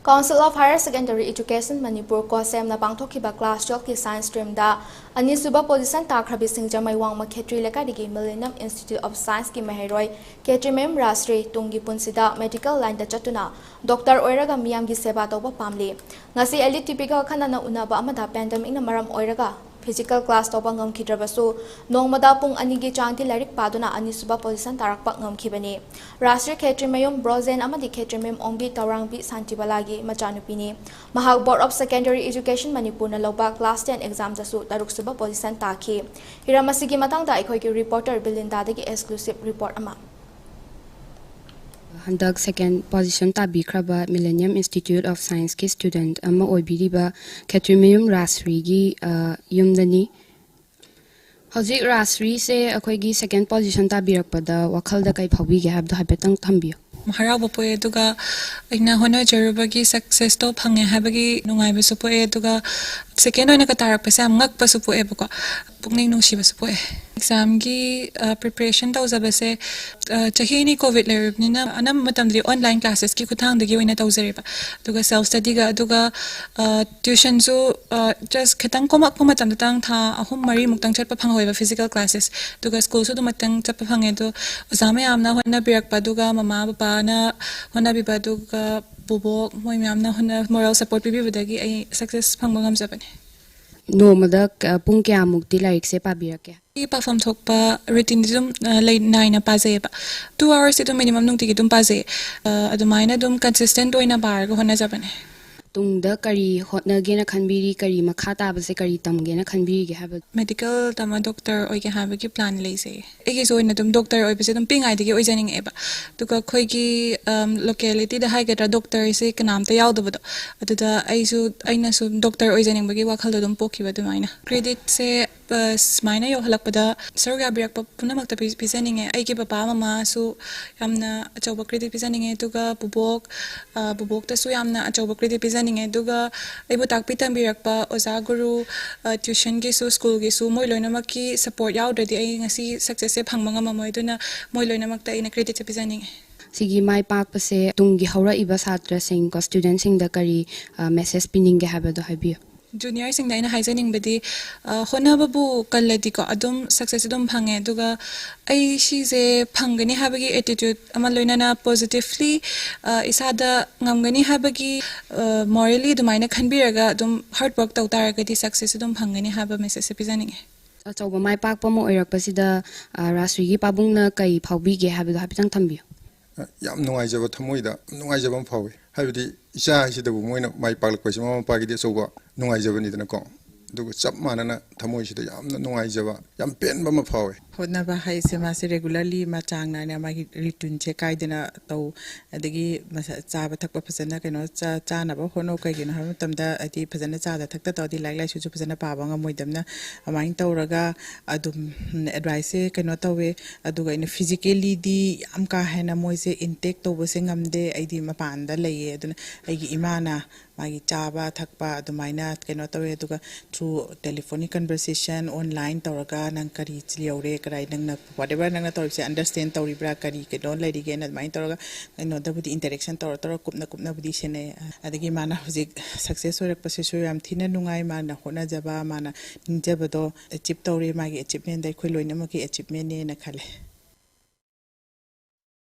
Council of Higher Secondary Education Manipur COHSEM na pangthokhiba class 12 ki science stream da ani suba position takhrabi singjamai wangma khetri lekadigi Millennium Institute of Science ki meheroi KSH.RAJSHREE tungi punsida medical line da chatuna doctor oiraga miyam gi seba tawba pamli ngasi ELITETV ga khanana unaba amada pandemic na maram oiraga physical class tawba ngam khidrabasu nongmada pung ani gi changti larik paduna ani suba position tarakpa ngam khibani Rashtriya Khetrimeyum BROJEN amadi Khetrimem ongbi tawrangbi santibalagi machanupini mahak Board of Secondary Education Manipur na loba class 10 exam dasu taruk suba position takhi hiramasigi matangda akhoi ki reporter VILINDA dagi exclusive report ama Handak second position tabikraba Millennium Institute of Science ki student ama oibiriba KSH.RAJSHREE gi yumdani Hojik Rajshreee se akhoi gi second position tabirakpada wakhalda kai phawi ge habda habetang thambiyo Maharaw po duga ina hono jarubagi success to phange habagi nungai besu po duga second oina ka tarak pesa ngak pasu po bako pungning nungshi basu po exam gi preparation taw zabase chahi ni covid lerib ni na anam matamdri online classes ki kuthang dagi oina taw zariba duga self study ga duga tuition zu just khetang komak ko matam tang tha ahum mari muktang chat pa phanghoiba physical classes duga school su du matang chap pa phange do exam amna hona birak pa duga mama papa na hona bi ba duga bubok moi amna hona moral support bi budagi ai success phangba ngam japane no madak pung kya mukti laik se pabirake I perform thokpa routine dum late 9 na paze ba 2 hours itu minimum nung tigi dum paze adumaina dum consistent oina bar go hona japane tungda kari hotna gena khanbiri kari makha tabase kari tamgena khanbiri ge haba medical tama doctor oige haba ki plan leise ege soina dum doctor oi bese dum pingai digi oi janing eba duka khoi gi locality da hai gatra doctor se kanam ta yaw do aduda aina su doctor oi janing bagi wakhal dum pokhiba dumaina credit se smaina yo halakpada sarga birak punamak ta pisaning e aige papa mama su yamna achawba credit pisaning e duga bubok ta su yamna achawba credit pisaning e duga aibu takpi tambirakpa oza guru tuition gi su school gi su moi loinamak ki support yawdadi ai ngasi success e phangma ngama moi duna moi loinamak ta ina credit pisaning sigi mai pak pase tungi haura iba satra sing ko student sing da kari message pinning ge haba do habiyo junior sing da ina haizaning badi hona babu kalladi ko adum success dum phange duga ai shi je phangani habagi attitude ama loinana positively isada ngamgani habagi morally dumaina khanbiraga dum hard work tawtaragadi success dum phangani haba message pijaning achawba mai pak pamo oirakpasida Rajshreee gi pabungna kai phawbi ge habado habitang thambiyo yam nungaijaba thamoida nungaijaba phawi habidi isa hisidabu moina mai paklakpasi mama pagidi soba nungaijaba ni dana ko dugu chap manana thamoisida yamna nungaijaba yam penba ma phawi hodnaba haise mase regularly ma changna ne ma return che kaidena taw adagi chaba thakpa phasana keno chana ba hono kai gena ha tamda ati phasana chada thakta tawdi like like su phasana pa ba ngamoidamna amain tawraga adum advice keno tawe aduga ina physically di am ka hena moise intake tawbo sengamde aidi mapanda leye aduna aigi imana magi chaba thakpa adumaina keno tawe aduga through telephonic conversation online tawraga nang kari chliore karai nangna whatever nangna tawse understand tawribra kari ke don lady gen admai tawraga no dabudi interaction tawra kupna budi sene adagi mana hojik success orak pasesu yam thina nungai mana hona jaba mana ninjaba do achieve tawre magi achievement dai khoi loina maki achievement ne na khale